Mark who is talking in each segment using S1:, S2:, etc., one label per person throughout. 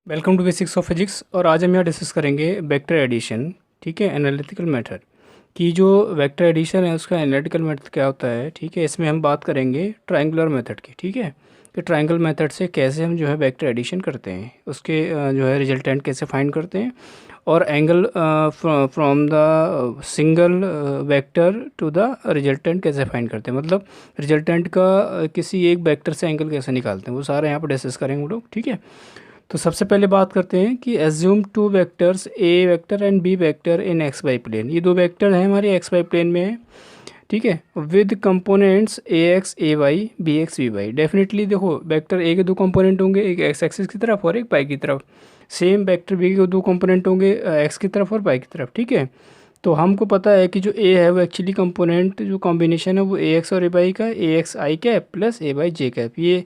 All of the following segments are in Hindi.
S1: Welcome to basics of physics. और आज हम यहाँ डिस्कस करेंगे वेक्टर एडिशन। ठीक है, एनालिटिकल मेथड की जो वेक्टर एडिशन है उसका एनालिटिकल मेथड क्या होता है। ठीक है, इसमें हम बात करेंगे ट्रायंगुलर मेथड की। ठीक है, कि ट्रायंगल मेथड से कैसे हम जो है वेक्टर एडिशन करते हैं, उसके जो है रिजल्टेंट कैसे फाइंड करते हैं, और angle from the single vector to the resultant कैसे फाइंड करते हैं, मतलब रिजल्टेंट का किसी एक वेक्टर से एंगल कैसे निकालते हैं, वो सारा यहाँ पर डिस्कस करेंगे हम लोग। ठीक है, तो सबसे पहले बात करते हैं कि assume two vectors a vector and b vector in x y plane. ये दो वेक्टर हैं हमारे एक्स वाई प्लेन में है। ठीक है, with components a x a y b x b y. Definitely देखो, वेक्टर ए के दो कंपोनेंट होंगे, एक एक्स एक्सिस की तरफ और एक वाई की तरफ। सेम वेक्टर बी के दो कंपोनेंट होंगे, एक्स की तरफ और वाई की तरफ। ठीक है, तो हमको पता है कि जो ए है वो एक्चुअली कंपोनेंट जो कॉम्बिनेशन है वो ए एक्स और ए वाई का, ए एक्स आई कैप प्लस ए वाई जे कैप। ये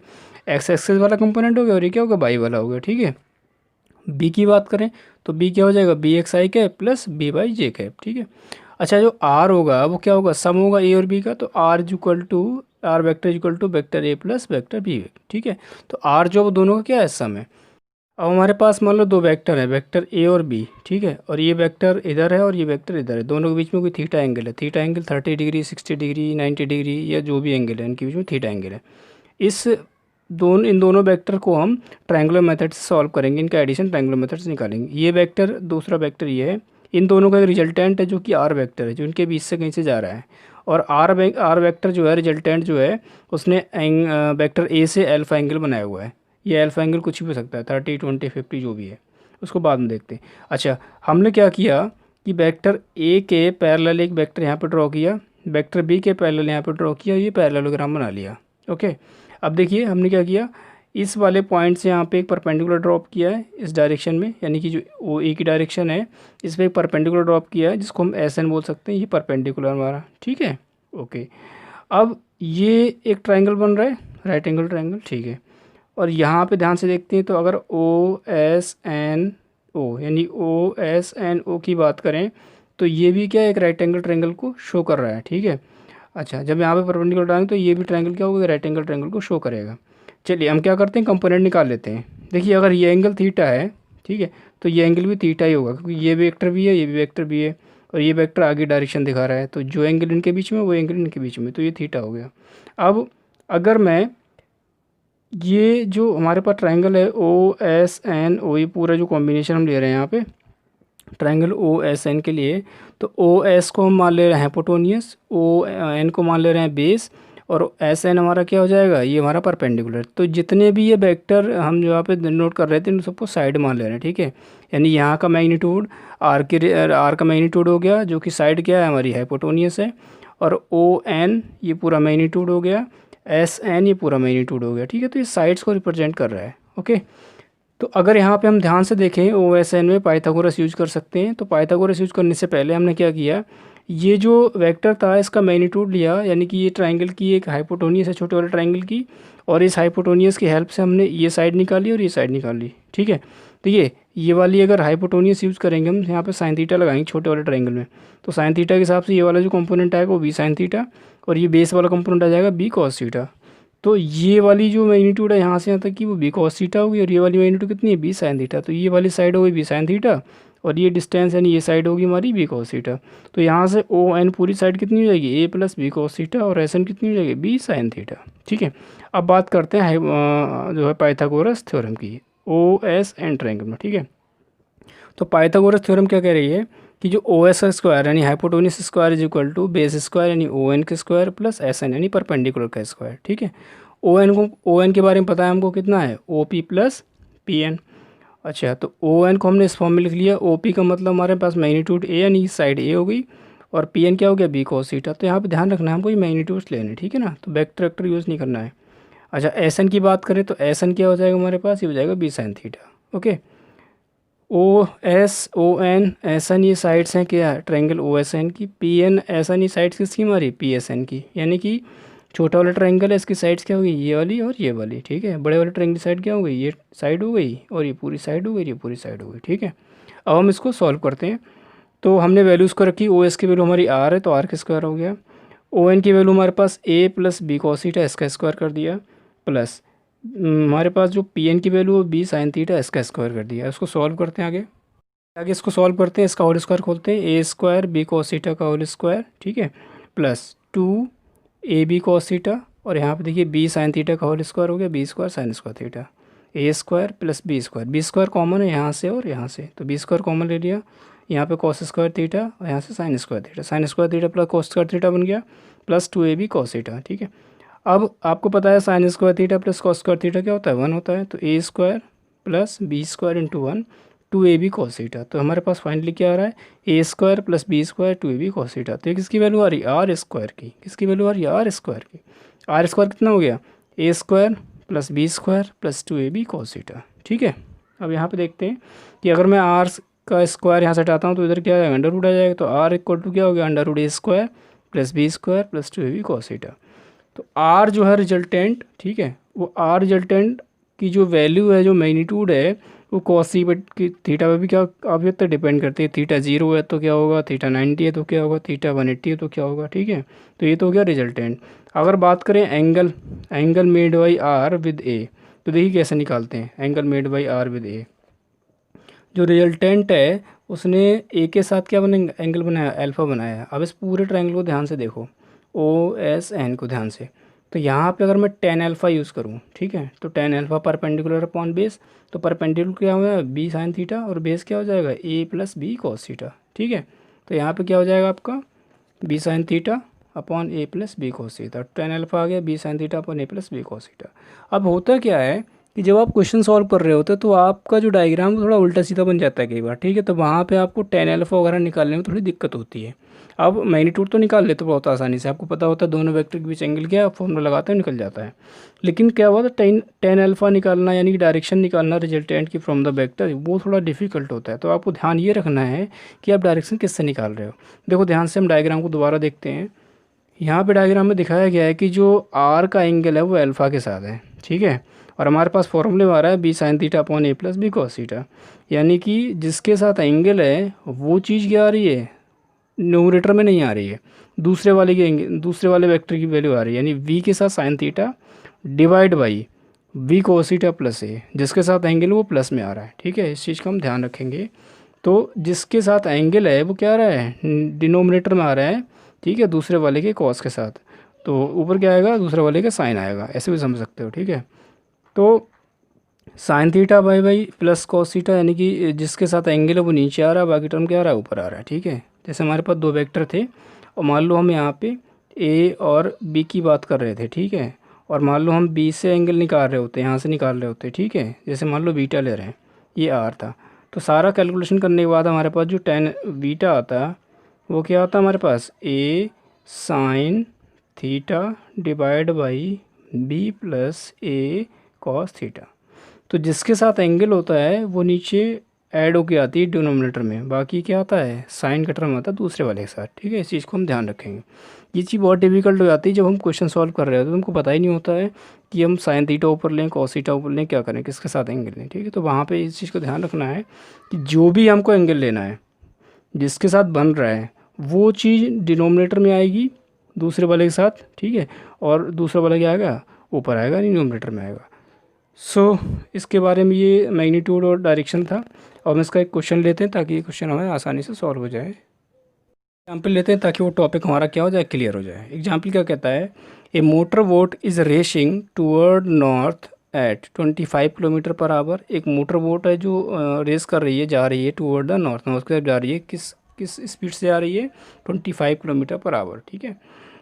S1: एक्स एक्सेस वाला कंपोनेंट हो गया और ये क्या होगा, बाई वाला हो गया। ठीक है, बी की बात करें तो बी क्या हो जाएगा, बी एक्स आई कैप प्लस बी वाई जे कैप। ठीक है, अच्छा जो आर होगा वो क्या होगा, सम होगा ए और बी का, तो r equal to r vector equal to vector a plus vector b. ठीक है, तो आर जो वो दोनों का क्या है, सम है। अब हमारे पास मान लो दो वेक्टर है, वेक्टर ए और बी। ठीक है, और ये वेक्टर इधर है और ये वेक्टर इधर है, दोनों के बीच में कोई थीटा एंगल है। Theta angle 30 degree, 60 degree, 90 degree, या जो भी एंगल है इनके बीच में थीटा एंगल है। इन दोनों वेक्टर को हम ट्रायंगुलर मेथड से सॉल्व करेंगे, इनका एडिशन ट्रायंगुलर मेथड से निकालेंगे। ये वेक्टर, दूसरा वेक्टर ये है, इन दोनों का रिजल्टेंट है जो कि आर वेक्टर है, जो इनके बीच से कहीं से जा रहा है। और आर वेक्टर जो है, रिजल्टेंट जो है, उसने वेक्टर ए से अल्फा एंगल बनाया हुआ है। ये अल्फा एंगल कुछ भी हो सकता है, 30, 20, 50 जो भी है, उसको बाद में देखते हैं। अच्छा, हमने क्या किया कि वेक्टर ए के पैरेलल एक वेक्टर यहाँ पर ड्रॉ किया, वेक्टर बी के पैरेलल यहाँ पर ड्रॉ किया, ये पैरेललोग्राम बना लिया। ओके, अब देखिए हमने क्या किया, इस वाले पॉइंट से यहाँ पे एक परपेंडिकुलर ड्रॉप किया है इस डायरेक्शन में, यानी कि जो ओ ए की डायरेक्शन है, इस पर एक परपेंडिकुलर ड्रॉप किया है जिसको हम एस एन बोल सकते हैं। ये परपेंडिकुलर हमारा, ठीक है। ओके, अब ये एक ट्रायंगल बन रहा है, राइट एंगल ट्रायंगल। ठीक है, और यहाँ पे ध्यान से देखते हैं तो अगर ओ एस एन ओ, यानी ओ एस एन ओ की बात करें तो ये भी क्या एक राइट एंगल ट्रायंगल को शो कर रहा है। ठीक है, अच्छा जब यहाँ पे परपेंडिकुलर डालेंगे तो ये भी ट्रायंगल क्या होगा, राइट एंगल ट्रायंगल को शो करेगा। चलिए हम क्या करते हैं, कंपोनेंट निकाल लेते हैं। देखिए अगर ये एंगल थीटा है, ठीक है, तो ये एंगल भी थीटा ही होगा, क्योंकि ये वेक्टर भी है, ये भी वेक्टर भी है, और ये वेक्टर आगे डायरेक्शन दिखा रहा है, तो जो एंगल इनके बीच में वो एंगल इनके बीच में, तो ये थीटा हो गया। अब अगर मैं ये जो हमारे पास ट्रायंगल है ओ एस एन ओ, ये पूरा जो कॉम्बिनेशन हम ले रहे हैं यहाँ पे ट्रायंगल ओ एस एन के लिए, तो ओ एस को हम मान ले रहे हैं हाइपोटेन्यूस, ओ एन को मान ले रहे हैं बेस, और एस एन हमारा क्या हो जाएगा, ये हमारा परपेंडिकुलर। तो जितने भी ये वेक्टर हम जो यहाँ पे नोट कर रहे थे उन सबको साइड मान ले रहे हैं। ठीक है, यानी यहाँ का मैग्नीट्यूड आर का मैग्नीट्यूड हो गया, जो कि साइड क्या है हमारी, हाइपोटेन्यूस है। और ओ एन ये पूरा मैग्नीट्यूड हो गया, एस एन ये पूरा मैग्नीट्यूड हो गया। ठीक है, तो ये साइड्स को रिप्रेजेंट कर रहा है। ओके, तो अगर यहाँ पे हम ध्यान से देखें ओ एस एन में पाइथागोरस यूज कर सकते हैं। तो पाइथागोरस यूज करने से पहले हमने क्या किया, ये जो वेक्टर था इसका मैग्नीट्यूड लिया, यानी कि ये ट्रायंगल की एक हाइपोटेन्यूस है छोटे वाले ट्रायंगल की, और इस हाइपोटेन्यूस की हेल्प से हमने ये साइड निकाली और ये साइड निकाली। ठीक है, तो ये वाली अगर हाइपोटेन्यूस यूज़ करेंगे हम, यहाँ पे साइन थीटा लगाएंगे छोटे वाले ट्रायंगल में, तो साइन थीटा के हिसाब से ये वाला जो कंपोनेंट आएगा वो बी साइन थीटा, और ये बेस वाला कंपोनेंट आ जाएगा बी कॉस थीटा। तो ये वाली जो मैग्नीट्यूड है यहाँ से यहाँ तक की वो बी कॉस थीटा होगी, और ये वाली मैग्नीट्यूड कितनी है, बी साइन थीटा। तो ये वाली साइड होगी बी साइन थीटा, और ये डिस्टेंस यानी ये साइड होगी हमारी बी कॉस थीटा। तो यहाँ से ओ एन पूरी साइड कितनी हो जाएगी, ए प्लस बी कॉस थीटा, और एस एन कितनी हो जाएगी, बी साइन थीटा। ठीक है, अब बात करते हैं जो है पाइथागोरस थ्योरम की, ओ एस एन ट्रायंगल में। ठीक है, तो पाइथागोरस थ्योरम क्या कह रही है कि जो ओ एस का स्क्वायर यानी hypotenuse square is equal to base square यानी ओ एन का स्क्वायर प्लस एस एन यानी परपेंडिकुलर का स्क्वायर। ठीक है, ओ एन के बारे में पता है हमको कितना है, o p plus p n. अच्छा, तो ओ एन को हमने इस फॉर्म में लिख लिया, ओ पी का मतलब हमारे पास मैग्नीट्यूड ए यानी साइड ए हो गई, और पी एन क्या हो गया, बी कॉस थीटा। तो यहाँ पे ध्यान रखना है हमको ये मैग्नीट्यूड्स लेने, ठीक है ना, तो वेक्टर वेक्टर यूज़ नहीं करना है। अच्छा, एस एन की बात करें तो एस एन क्या हो जाएगा हमारे पास, ये हो जाएगा B sine theta. Okay, o s o n s n ये साइड्स हैं क्या, ट्रायंगल ओ एस एन की, पी एन एस एन ये साइड्स किसकी हमारी, पी एस एन की, यानी कि छोटा वाला ट्रायंगल है इसकी साइड्स क्या होगी, ये वाली और ये वाली। ठीक है, बड़े वाले ट्रायंगल की साइड क्या हो गई, ये साइड हो गई, और ये पूरी साइड हो गई, ये पूरी साइड हो गई। ठीक है, अब हम इसको सॉल्व करते हैं। तो हमने वैल्यूज़ को रखी, ओ एस की वैल्यू हमारी आर है तो आर का स्क्वायर हो गया, ओ एन की वैल्यू हमारे पास ए प्लस बी कॉस थीटा इसका स्क्वायर कर दिया, प्लस हमारे पास जो पी एन की वैल्यू है बी साइन थीटा इसका स्क्वायर कर दिया। इसको सॉल्व करते हैं आगे। आगे इसको सॉल्व करते हैं, इसका होल स्क्वायर खोलते हैं, ए स्क्वायर बी कॉस थीटा का होल स्क्वायर, ठीक है, प्लस 2 AB कॉस थीटा, और यहाँ पे देखिए बी साइन थीटा का होल स्क्वायर हो गया, B square sine square theta, A square plus B square common है यहाँ से और यहाँ से, तो बी स्क्वायर कॉमन ले लिया, यहाँ पे कॉस स्क्वायर थीटा और यहाँ से sign square theta plus cos square theta बन गया, प्लस 2AB कॉस थीटा, ठीक है। अब आपको पता है sine square theta plus cos square theta क्या होता है, 1 होता है, तो A square plus B square into 1 2AB cos theta. तो हमारे पास फाइनली क्या आ रहा है, A square plus B square 2AB cos theta. तो ये किसकी वैल्यू आ रही है, आर स्क्वायर की। किसकी वैल्यू आ रही है, आर स्क्वायर की। आर स्क्वायर कितना हो गया, A square plus B square plus 2AB cos theta, ठीक है। अब यहाँ पे देखते हैं कि अगर मैं आर का स्क्वायर यहाँ से हटाता हूँ तो इधर क्या आ जाएगा, अंडर रूट आ जाएगा। तो आर इक्वल टू क्या हो गया, under root A square plus B square plus 2AB cos theta. तो आर जो है रिजल्टेंट, ठीक है, वो आर रिजल्टेंट की जो वैल्यू है, जो मैग्नीट्यूड है, वो कॉस की थीटा पे भी क्या ऑब्वियसली डिपेंड करती है। थीटा 0 है तो क्या होगा, थीटा 90 है तो क्या होगा, थीटा 180 है तो क्या होगा, ठीक है। तो ये तो हो गया रिजल्टेंट। अगर बात करें angle made by R with A, तो देखिए कैसे निकालते हैं angle made by R with A. जो रिजल्टेंट है उसने ए के साथ क्या बने एंगल बनाया, अल्फ़ा बनाया। अब इस पूरे ट्रायंगल को ध्यान से देखो, ओ एस एन को ध्यान से। तो यहाँ पे अगर मैं टेन अल्फ़ा यूज़ करूँ, ठीक है, तो tan alpha perpendicular upon base, तो परपेंडिकुलर क्या हो जाएगा, बी साइन थीटा, और बेस क्या हो जाएगा, A plus B cos theta, ठीक है। तो यहाँ पे क्या हो जाएगा आपका, B sine theta upon A plus B cos theta. Tan alpha आ गया, B sine theta upon A plus B cos theta. अब होता क्या है कि जब आप क्वेश्चन सॉल्व कर रहे होते हैं तो आपका जो डायग्राम थोड़ा उल्टा सीधा बन जाता है कई बार, ठीक है। तो वहाँ पे आपको टेन अल्फ़ा वगैरह निकालने में थोड़ी दिक्कत होती है। आप मैग्नीट्यूड तो निकाल लेते हो बहुत आसानी से, आपको पता होता है दोनों वेक्टर के बीच एंगल क्या है, फॉर्मूला लगाते हैं निकल जाता है। लेकिन क्या हुआ था, टेन अल्फ़ा निकालना यानी कि डायरेक्शन निकालना रिजल्टेंट की फ्रॉम द वेक्टर, वो थोड़ा डिफिकल्ट होता है। तो आपको ध्यान ये रखना है कि आप डायरेक्शन किससे निकाल रहे हो। देखो ध्यान से हम डायग्राम को दोबारा देखते हैं। यहाँ पे डायग्राम में दिखाया गया है कि जो आर का एंगल है वो अल्फ़ा के साथ है, ठीक है। और हमारे पास फॉर्मूले में आ रहा है B sine theta upon A plus B cos theta, यानी कि जिसके साथ एंगल है वो चीज़ क्या आ रही है, न्यूमरेटर में नहीं आ रही है, दूसरे वाले की दूसरे वाले वेक्टर की वैल्यू आ रही है, यानी वी के साथ sine theta divide by V cos theta plus A, जिसके साथ एंगल वो प्लस में आ रहा है, ठीक है। इस चीज़ का हम ध्यान रखेंगे। तो जिसके साथ एंगल है वो क्या आ रहा है, डिनोमिनेटर में आ रहा है, ठीक है, दूसरे वाले के कॉस के साथ। तो ऊपर क्या आएगा, दूसरे वाले का साइन आएगा, ऐसे भी समझ सकते हो, ठीक है। तो sine theta by plus cos theta, यानी कि जिसके साथ एंगल है वो नीचे आ रहा है, बाकी टर्म क्या आ रहा है, ऊपर आ रहा है, ठीक है। जैसे हमारे पास दो वेक्टर थे और मान लो हम यहाँ पे ए और बी की बात कर रहे थे, ठीक है, और मान लो हम बी से एंगल निकाल रहे होते, यहाँ से निकाल रहे होते, ठीक है। जैसे मान लो बीटा ले रहे हैं, ये आर था, तो सारा कैलकुलेशन करने के बाद हमारे पास जो टेन बीटा आता वो क्या आता है हमारे पास, A sine theta divide by B plus A cos theta. तो जिसके साथ एंगल होता है वो नीचे ऐड होके आती है डिनोमिनेटर में, बाकी क्या आता है, साइन का टर्म आता है दूसरे वाले के साथ, ठीक है। इस चीज़ को हम ध्यान रखेंगे। ये चीज़ बहुत डिफिकल्ट हो जाती है जब हम क्वेश्चन सॉल्व कर रहे होते हैं, तो हमको पता ही नहीं होता है कि हम साइन थीटा ऊपर लें कॉस थीटा ऊपर लें, क्या करें, किसके साथ एंगल लें, ठीक है। तो वहाँ पे इस चीज़ को ध्यान रखना है कि जो भी हमको एंगल लेना है जिसके साथ बन रहा है वो चीज़ डिनोमिनेटर में आएगी दूसरे वाले के साथ, ठीक है, और दूसरा वाला क्या आएगा, ऊपर आएगा, डिनोमिनेटर में आएगा। सो इसके बारे में ये मैग्नीट्यूड और डायरेक्शन था। और हम इसका एक क्वेश्चन लेते हैं ताकि ये क्वेश्चन हमें आसानी से सॉल्व हो जाए। एग्जाम्पल लेते हैं ताकि वो टॉपिक हमारा क्या हो जाए, क्लियर हो जाए। एग्जाम्पल क्या कहता है, a motor boat is racing toward north at 25 kilometre per hour. एक मोटर बोट है जो रेस कर रही है, जा रही है टूवर्ड द नॉर्थ की तरफ जा रही है, किस किस स्पीड से जा रही है, 25 किलोमीटर पर आवर, ठीक है।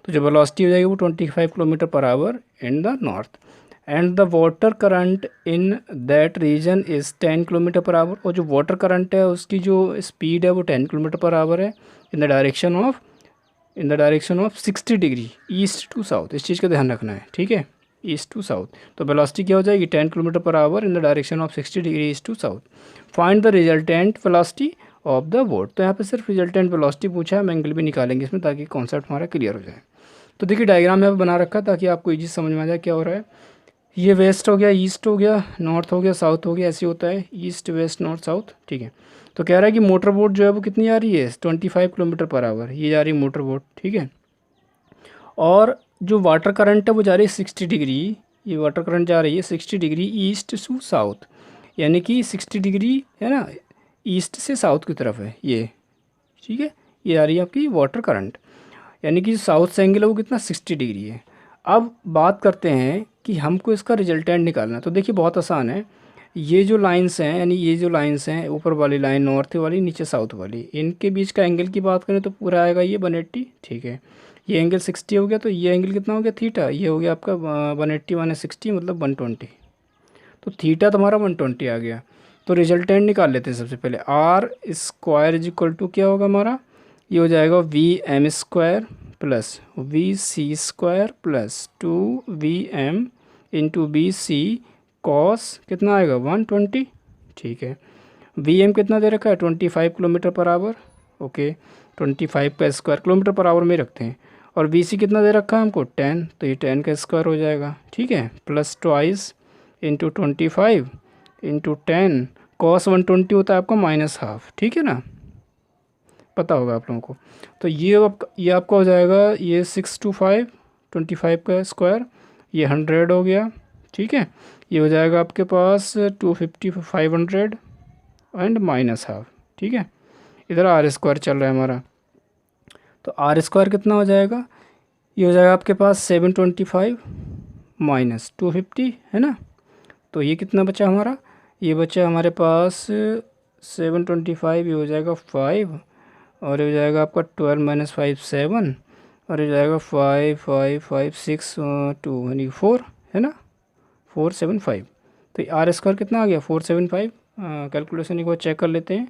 S1: तो जो वेलोसिटी हो जाएगी वो 25 kilometre per hour in the north, and the water current in that region is 10 kilometre per hour. और जो वाटर करंट है उसकी जो स्पीड है वो 10 किलोमीटर पर आवर है in the direction of 60 degree east to south. इस चीज़ का ध्यान रखना है, ठीक है, ईस्ट टू साउथ। तो वेलोसिटी क्या हो जाएगी, 10 kilometre per hour in the direction of 60 degree east to south. Find the resultant velocity of the boat. तो यहाँ पे सिर्फ रिजल्टेंट वेलोसिटी पूछा है, हम एंगल भी निकालेंगे इसमें ताकि कॉन्सेप्ट हमारा क्लियर हो जाए। तो देखिए डायग्राम यहाँ पे बना रखा है ताकि आपको इजी समझ में आ जाए क्या हो रहा है। ये वेस्ट हो गया, ईस्ट हो गया, नॉर्थ हो गया, साउथ हो गया, ऐसे होता है ईस्ट वेस्ट नॉर्थ साउथ, ठीक है। तो कह रहा है कि मोटर बोट जो है वो कितनी आ रही है, 25 किलोमीटर पर आवर, ये जा रही है मोटर बोट, ठीक है। और जो वाटर करंट है वो जा रही है 60 डिग्री ये वाटर करंट जा रही है 60 डिग्री ईस्ट टू साउथ, यानी कि 60 डिग्री है ना, ईस्ट से साउथ की तरफ है ये, ठीक है। ये आ रही है आपकी वाटर करंट, यानी कि साउथ से एंगल है वो कितना 60 डिग्री है। अब बात करते हैं कि हमको इसका रिजल्टेंट निकालना है। तो देखिए बहुत आसान है, ये जो लाइंस हैं, यानी ये जो लाइंस हैं, ऊपर वाली लाइन नॉर्थ वाली, नीचे साउथ वाली, इनके बीच का एंगल की बात करें तो पूरा आएगा ये 180, ठीक है। ये एंगल 60 हो गया, तो ये एंगल कितना हो गया थीटा, ये हो गया आपका 180 माइनस 60 मतलब 120। तो थीटा तुम्हारा 120 आ गया। तो रिजल्टेंट निकाल लेते हैं सबसे पहले। R square is equal to क्या होगा हमारा, ये हो जाएगा v m square plus v c square plus 2 VM into b c cos कितना आएगा 120, ठीक है। वी एम कितना दे रखा है 25 किलोमीटर पर आवर, ओके। 25 का स्क्वायर किलोमीटर पर आवर में रखते हैं। और बी सी कितना दे रखा है हमको 10, तो ये 10 का स्क्वायर हो जाएगा, ठीक है। Plus twice into 25 into 10 cos 120 होता है आपका -हाफ, ठीक है ना, पता होगा आप लोगों को। तो ये आपका हो जाएगा, ये 6 to 5 25 का स्क्वायर, ये 100 हो गया, ठीक है। ये हो जाएगा आपके पास 250 500 एंड -हाफ, ठीक है। इधर आर स्क्वायर चल रहा है हमारा, तो आर स्क्वायर कितना हो जाएगा, ये हो जाएगा आपके पास 725 माइनस 250 है ना। तो ये कितना बचा हमारा, ये बचा हमारे पास 725, ये हो जाएगा 5, और ये हो जाएगा आपका 12 माइनस 5 7, और ये हो जाएगा 5 5 5 6 2 यानी 4 है ना, 475। तो आर स्क्वायर कितना आ गया 475। कैलकुलेशन एक बार चेक कर लेते हैं।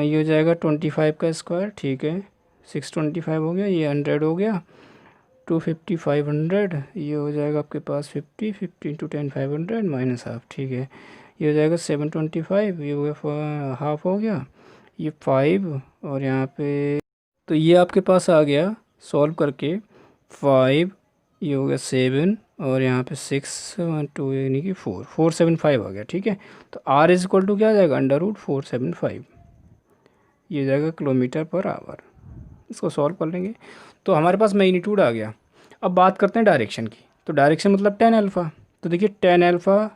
S1: ये हो जाएगा 25 का स्क्वायर, ठीक है, 625 हो गया, ये 100 हो गया, 250 500, ये हो जाएगा आपके पास 50 50 इंटू 10 500 -हाफ, ठीक है। ये हो जाएगा 725, ये हो गया हाफ हो गया, ये 5 और यहाँ पे, तो ये आपके पास आ गया सॉल्व करके 5, ये हो गया 7 और यहाँ पे 6 2 यानी कि 475 आ गया, ठीक है। तो आर इज इक्वल टू क्या आ जाएगा √475, ये हो जाएगा किलोमीटर पर आवर। इसको सॉल्व कर लेंगे तो हमारे पास मैग्नीट्यूड आ गया। अब बात करते हैं डायरेक्शन की। तो डायरेक्शन मतलब tan अल्फ़ा। तो देखिए tan अल्फ़ा,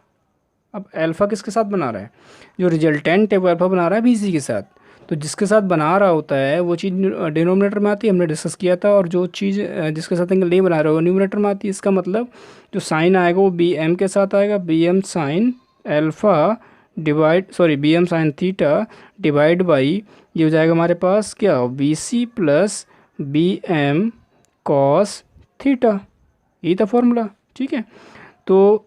S1: अब अल्फ़ा किसके साथ बना रहा है, जो रिजल्टेंट है वो अल्फ़ा बना रहा है BC के साथ। तो जिसके साथ बना रहा होता है वो चीज़ डिनोमिनेटर में आती है, हमने डिस्कस किया था, और जो चीज़ जिसके साथ एंगल नहीं बना रहा है वो न्यूमरेटर में आती है। इसका मतलब जो साइन आएगा वो BM के साथ आएगा, BM sine alpha BM sign theta divide by, ये हो जाएगा हमारे पास क्या BC plus BM cos theta, यही था फॉर्मूला, ठीक है। तो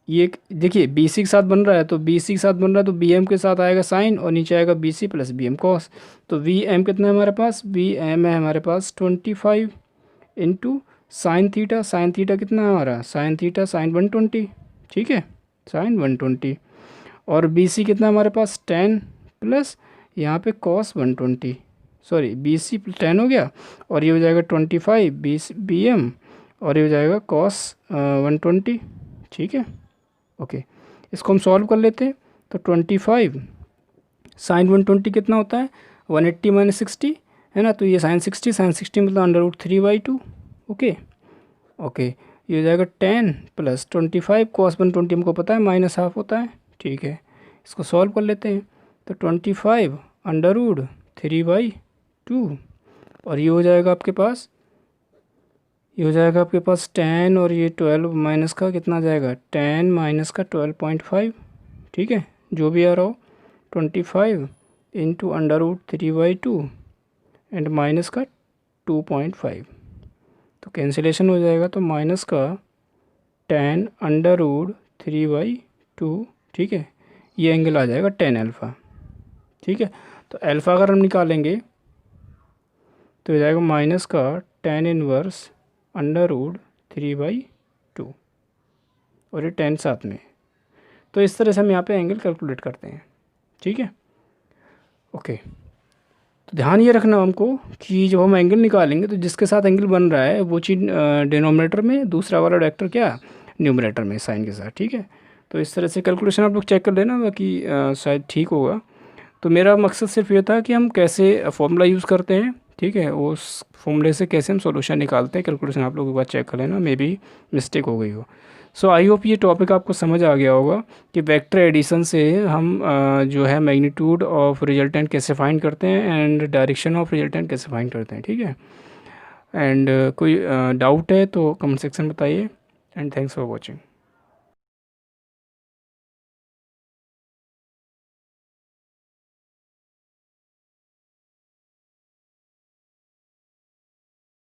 S1: ये देखिए BC के साथ बन रहा है, तो BC के साथ बन रहा है तो BM के साथ आएगा साइन और नीचे आएगा BC प्लस BM कॉस। तो VM कितना है हमारे पास, BM है हमारे पास 25 इंटू साइन थीटा कितना है हमारा, साइन थीटा साइन 120, ठीक है, साइन 120। और BC कितना हमारे पास 10 प्लस यहाँ पे कॉस 120, सॉरी BC 10 हो गया, और ये हो जाएगा 25 BM और ये हो जाएगा कॉस 120, ठीक है, ओके। इसको हम सॉल्व कर लेते हैं। तो 25 साइन 120 कितना होता है 180 माइनस 60 है ना, तो ये साइन 60 मतलब √3/2, ओके ओके। ये हो जाएगा 10 प्लस 25 कॉस 120 हमको पता है -हाफ होता है, ठीक है। इसको सॉल्व कर लेते हैं। तो 25 √3/2 और ये हो जाएगा आपके पास, ये हो जाएगा आपके पास 10 और ये 12 माइनस का कितना आ जाएगा 10 माइनस का 12.5, ठीक है, जो भी आ रहा हो। 25 इंटू √3/2 एंड माइनस का 2.5, तो कैंसिलेशन हो जाएगा, तो माइनस का 10 √3/2, ठीक है। ये एंगल आ जाएगा tan अल्फ़ा, ठीक है। तो अल्फ़ा अगर हम निकालेंगे तो हो जाएगा माइनस का tan इनवर्स √3/2 और ये 10 साथ में। तो इस तरह से हम यहाँ पे एंगल कैलकुलेट करते हैं, ठीक है, ओके। तो ध्यान ये रखना हमको कि जब हम एंगल निकालेंगे तो जिसके साथ एंगल बन रहा है वो चीज़ डिनोमिनेटर में, दूसरा वाला वेक्टर क्या न्यूमरेटर में साइन के साथ, ठीक है। तो इस तरह से कैलकुलेशन आप लोग चेक कर लेना, बाकी शायद ठीक होगा। तो मेरा मकसद सिर्फ ये था कि हम कैसे फॉर्मूला यूज़ करते हैं, ठीक है, उस फॉर्मूले से कैसे हम सॉल्यूशन निकालते हैं। कैलकुलेशन आप लोग एक बार चेक कर लेना, मे बी मिस्टेक हो गई हो। सो आई होप ये टॉपिक आपको समझ आ गया होगा कि वेक्टर एडिशन से हम जो है मैग्नीट्यूड ऑफ रिजल्टेंट कैसे फाइंड करते हैं एंड डायरेक्शन ऑफ रिजल्टेंट कैसे फाइंड करते हैं, ठीक है। एंड कोई डाउट है तो कमेंट सेक्शन बताइए एंड थैंक्स फॉर वॉचिंग।